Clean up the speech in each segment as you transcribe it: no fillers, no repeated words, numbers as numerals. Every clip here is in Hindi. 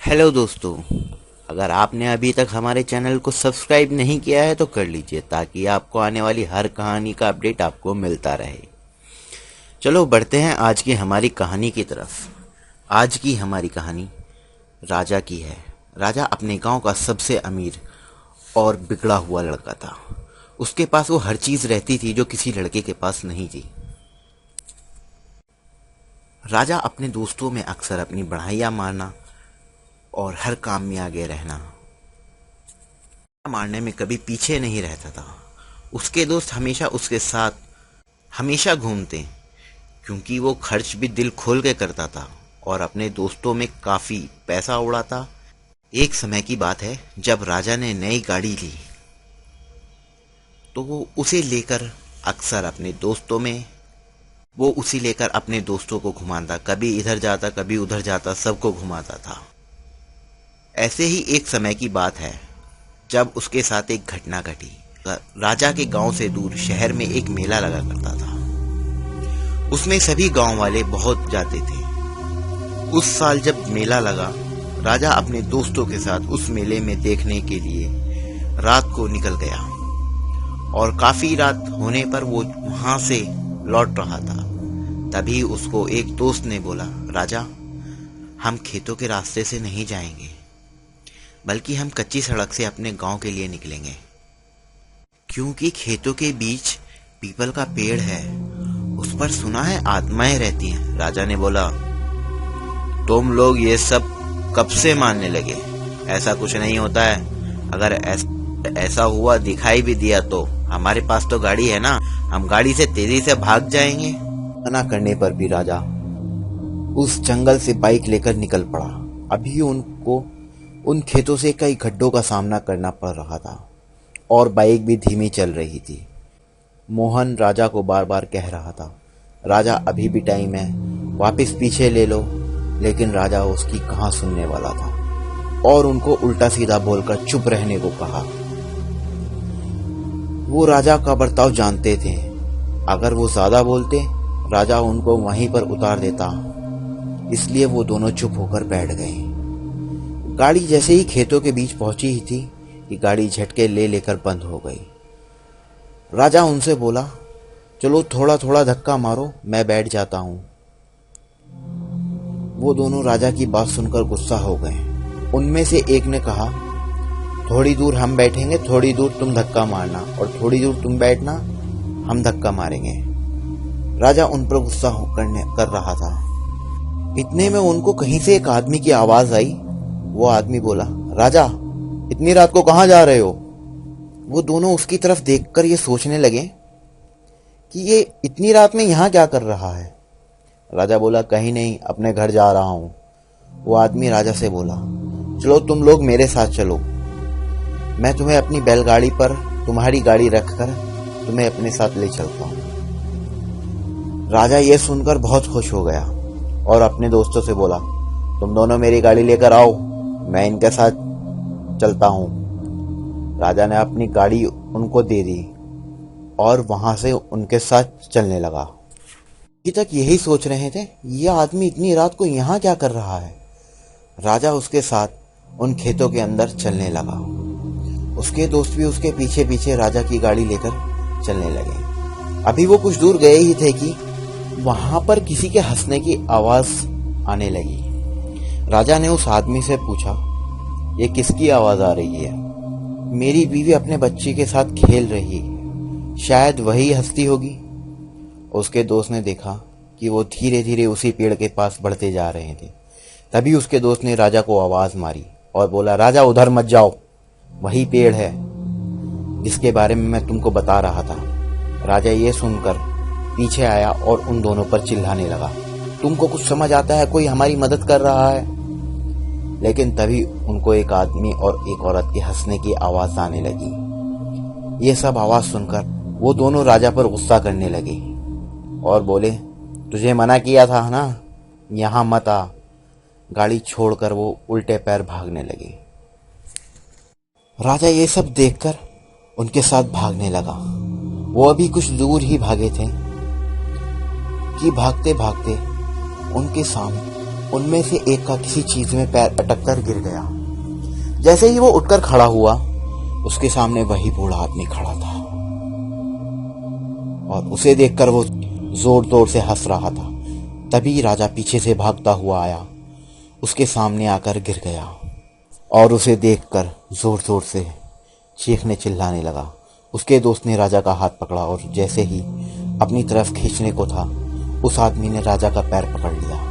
हेलो दोस्तों, अगर आपने अभी तक हमारे चैनल को सब्सक्राइब नहीं किया है तो कर लीजिए ताकि आपको आने वाली हर कहानी का अपडेट आपको मिलता रहे। चलो बढ़ते हैं आज की हमारी कहानी की तरफ। आज की हमारी कहानी राजा की है। राजा अपने गांव का सबसे अमीर और बिगड़ा हुआ लड़का था। उसके पास वो हर चीज़ रहती थी जो किसी लड़के के पास नहीं थी। राजा अपने दोस्तों में अक्सर अपनी बढ़ाइयाँ मारना और हर काम में आगे रहना मारने में कभी पीछे नहीं रहता था। उसके दोस्त हमेशा उसके साथ हमेशा घूमते, क्योंकि वो खर्च भी दिल खोल के करता था और अपने दोस्तों में काफ़ी पैसा उड़ाता। एक समय की बात है जब राजा ने नई गाड़ी ली तो वो उसे लेकर अक्सर अपने दोस्तों को घुमाता। कभी इधर जाता, कभी उधर जाता, सबको घुमाता था। ऐसे ही एक समय की बात है जब उसके साथ एक घटना घटी। राजा के गांव से दूर शहर में एक मेला लगा करता था। उसमें सभी गांव वाले बहुत जाते थे। उस साल जब मेला लगा, राजा अपने दोस्तों के साथ उस मेले में देखने के लिए रात को निकल गया और काफी रात होने पर वो वहां से लौट रहा था। तभी उसको एक दोस्त ने बोला, राजा, हम खेतों के रास्ते से नहीं जाएंगे, बल्कि हम कच्ची सड़क से अपने गांव के लिए निकलेंगे, क्योंकि खेतों के बीच पीपल का पेड़ है, उस पर सुना है आत्माएं रहती हैं। राजा ने बोला, तुम लोग ये सब कब से मानने लगे? ऐसा कुछ नहीं होता है। अगर ऐसा हुआ दिखाई भी दिया तो हमारे पास तो गाड़ी है ना, हम गाड़ी से तेजी से भाग जाएंगे। मना करने पर भी राजा उस जंगल से बाइक लेकर निकल पड़ा। अभी उनको उन खेतों से कई गड्ढों का सामना करना पड़ रहा था और बाइक भी धीमी चल रही थी। मोहन राजा को बार बार कह रहा था, राजा अभी भी टाइम है, वापस पीछे ले लो, लेकिन राजा उसकी कहाँ सुनने वाला था और उनको उल्टा सीधा बोलकर चुप रहने को कहा। वो राजा का बर्ताव जानते थे। अगर वो ज्यादा बोलते, राजा उनको वहीं पर उतार देता। इसलिए वो दोनों चुप होकर बैठ गए। गाड़ी जैसे ही खेतों के बीच पहुंची ही थी कि गाड़ी झटके लेकर बंद हो गई। राजा उनसे बोला, चलो थोड़ा थोड़ा धक्का मारो, मैं बैठ जाता हूं। वो दोनों राजा की बात सुनकर गुस्सा हो गए। उनमें से एक ने कहा, थोड़ी दूर हम बैठेंगे, थोड़ी दूर तुम धक्का मारना, और थोड़ी दूर तुम बैठना, हम धक्का मारेंगे। राजा उन पर गुस्सा कर रहा था। इतने में उनको कहीं से एक आदमी की आवाज आई। वो आदमी बोला, राजा, इतनी रात को कहां जा रहे हो? वो दोनों उसकी तरफ देखकर ये सोचने लगे कि ये इतनी रात में यहां क्या कर रहा है। राजा बोला, कहीं नहीं, अपने घर जा रहा हूं। वो आदमी राजा से बोला, चलो तुम लोग मेरे साथ चलो, मैं तुम्हें अपनी बैलगाड़ी पर तुम्हारी गाड़ी रखकर तुम्हें अपने साथ ले चलता हूं। राजा ये सुनकर बहुत खुश हो गया और अपने दोस्तों से बोला, तुम दोनों मेरी गाड़ी लेकर आओ, मैं इनके साथ चलता हूं। राजा ने अपनी गाड़ी उनको दे दी और वहां से उनके साथ चलने लगा। अभी तक यही सोच रहे थे, यह आदमी इतनी रात को यहाँ क्या कर रहा है। राजा उसके साथ उन खेतों के अंदर चलने लगा। उसके दोस्त भी उसके पीछे पीछे राजा की गाड़ी लेकर चलने लगे। अभी वो कुछ दूर गए ही थे कि वहां पर किसी के हंसने की आवाज आने लगी। राजा ने उस आदमी से पूछा, ये किसकी आवाज आ रही है? मेरी बीवी अपने बच्चे के साथ खेल रही है, शायद वही हंसती होगी। उसके दोस्त ने देखा कि वो धीरे धीरे उसी पेड़ के पास बढ़ते जा रहे थे। तभी उसके दोस्त ने राजा को आवाज मारी और बोला, राजा, उधर मत जाओ, वही पेड़ है जिसके बारे में मैं तुमको बता रहा था। राजा ये सुनकर पीछे आया और उन दोनों पर चिल्लाने लगा, तुमको कुछ समझ आता है? कोई हमारी मदद कर रहा है। लेकिन तभी उनको एक आदमी और एक औरत के हंसने की आवाज आने लगी। ये सब आवाज सुनकर वो दोनों राजा पर गुस्सा करने लगे और बोले, तुझे मना किया था ना, यहां मत आ। गाड़ी छोड़कर वो उल्टे पैर भागने लगे। राजा ये सब देखकर उनके साथ भागने लगा। वो अभी कुछ दूर ही भागे थे कि भागते भागते उनके सामने उनमें से एक का किसी चीज में पैर अटक कर गिर गया। जैसे ही वो उठकर खड़ा हुआ, उसके सामने वही बूढ़ा आदमी खड़ा था और उसे देखकर वो जोर जोर से हंस रहा था। तभी राजा पीछे से भागता हुआ आया, उसके सामने आकर गिर गया और उसे देखकर जोर जोर से चीखने चिल्लाने लगा। उसके दोस्त ने राजा का हाथ पकड़ा और जैसे ही अपनी तरफ खींचने को था, उस आदमी ने राजा का पैर पकड़ लिया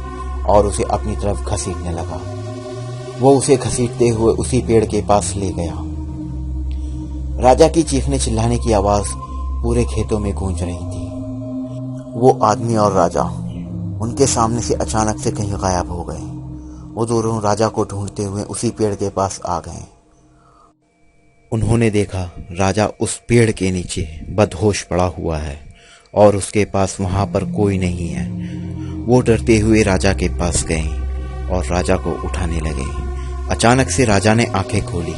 और उसे अपनी तरफ घसीटने लगा। वो उसे घसीटते हुए उसी पेड़ के पास ले गया। राजा की चीखने चिल्लाने की आवाज पूरे खेतों में गूंज रही थी। वो आदमी और राजा उनके सामने से अचानक से कहीं गायब हो गए। वो दोनों राजा को ढूंढते हुए उसी पेड़ के पास आ गए। उन्होंने देखा राजा उस पेड़ के नीचे बदहोश पड़ा हुआ है और उसके पास वहां पर कोई नहीं है। वो डरते हुए राजा के पास गए और राजा को उठाने लगे। अचानक से राजा ने आंखें खोली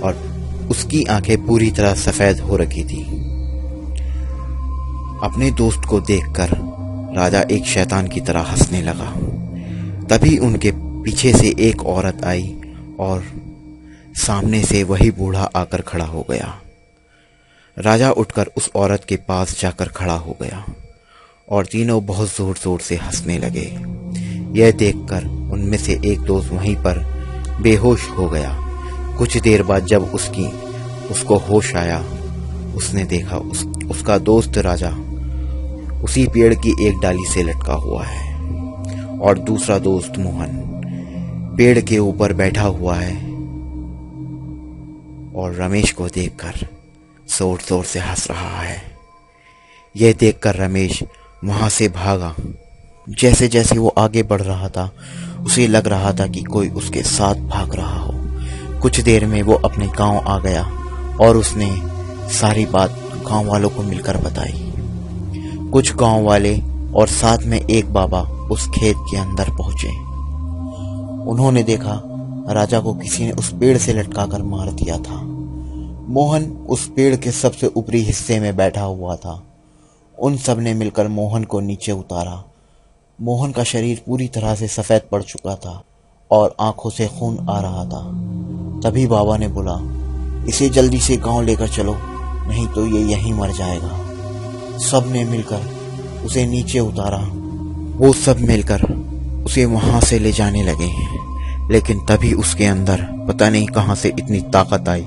और उसकी आंखें पूरी तरह सफेद हो रखी थी। अपने दोस्त को देखकर राजा एक शैतान की तरह हंसने लगा। तभी उनके पीछे से एक औरत आई और सामने से वही बूढ़ा आकर खड़ा हो गया। राजा उठकर उस औरत के पास जाकर खड़ा हो गया और तीनों बहुत जोर जोर से हंसने लगे। यह देखकर उनमें से एक दोस्त वहीं पर बेहोश हो गया। कुछ देर बाद जब उसको होश आया, उसने देखा उसका दोस्त राजा उसी पेड़ की एक डाली से लटका हुआ है और दूसरा दोस्त मोहन पेड़ के ऊपर बैठा हुआ है और रमेश को देखकर जोर जोर से हंस रहा है। यह देखकर रमेश वहां से भागा। जैसे जैसे वो आगे बढ़ रहा था, उसे लग रहा था कि कोई उसके साथ भाग रहा हो। कुछ देर में वो अपने गांव आ गया और उसने सारी बात गांव वालों को मिलकर बताई। कुछ गांव वाले और साथ में एक बाबा उस खेत के अंदर पहुंचे। उन्होंने देखा राजा को किसी ने उस पेड़ से लटकाकर मार दिया था। मोहन उस पेड़ के सबसे ऊपरी हिस्से में बैठा हुआ था। उन सब ने मिलकर मोहन को नीचे उतारा। मोहन का शरीर पूरी तरह से सफेद पड़ चुका था और आंखों से खून आ रहा था। तभी बाबा ने बोला, इसे जल्दी से गांव लेकर चलो, नहीं तो ये यहीं मर जाएगा। सब ने मिलकर उसे नीचे उतारा। वो सब मिलकर उसे वहां से ले जाने लगे, लेकिन तभी उसके अंदर पता नहीं कहां से इतनी ताकत आई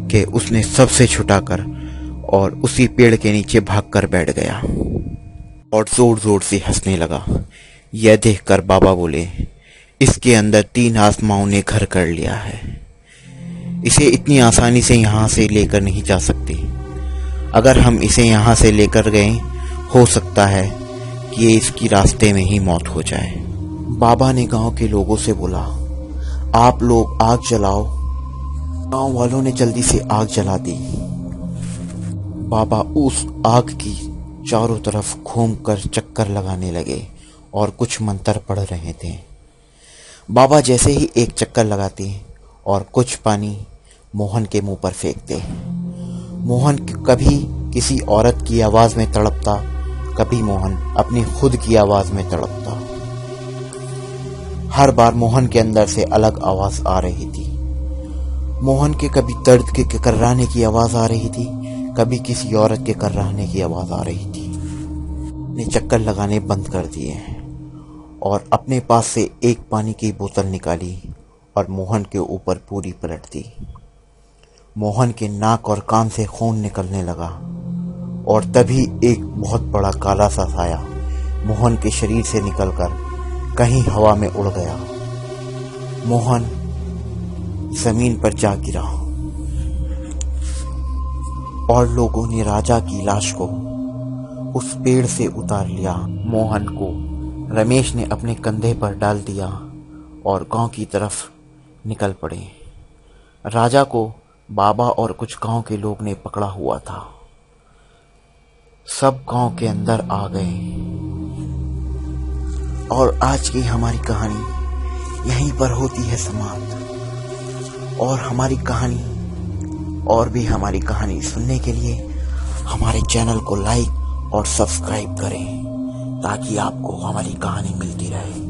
कि उसने सबसे छुटाकर और उसी पेड़ के नीचे भागकर बैठ गया और जोर जोर से हंसने लगा। यह देखकर बाबा बोले, इसके अंदर 3 आत्माओं ने घर कर लिया है। इसे इतनी आसानी से यहाँ से लेकर नहीं जा सकते। अगर हम इसे यहाँ से लेकर गए, हो सकता है कि ये इसकी रास्ते में ही मौत हो जाए। बाबा ने गांव के लोगों से बोला, आप लोग आग जलाओ। गांव वालों ने जल्दी से आग जला दी। बाबा उस आग की चारों तरफ घूमकर चक्कर लगाने लगे और कुछ मंत्र पढ़ रहे थे। बाबा जैसे ही एक चक्कर लगाते और कुछ पानी मोहन के मुंह पर फेंकते। मोहन कभी किसी औरत की आवाज में तड़पता, कभी मोहन अपनी खुद की आवाज में तड़पता। हर बार मोहन के अंदर से अलग आवाज आ रही थी। मोहन के कभी दर्द के कर्राने की आवाज आ रही थी, कभी किसी औरत के कर्राने की आवाज आ रही थी। ने चक्कर लगाने बंद कर दिए और अपने पास से एक पानी की बोतल निकाली और मोहन के ऊपर पूरी पलट दी। मोहन के नाक और कान से खून निकलने लगा और तभी एक बहुत बड़ा काला सा साया मोहन के शरीर से निकलकर कहीं हवा में उड़ गया। मोहन जमीन पर जा गिरा और लोगों ने राजा की लाश को उस पेड़ से उतार लिया। मोहन को रमेश ने अपने कंधे पर डाल दिया और गांव की तरफ निकल पड़े। राजा को बाबा और कुछ गांव के लोग ने पकड़ा हुआ था। सब गांव के अंदर आ गए और आज की हमारी कहानी यहीं पर होती है समाप्त। और हमारी कहानी सुनने के लिए हमारे चैनल को लाइक और सब्सक्राइब करें ताकि आपको हमारी कहानी मिलती रहे।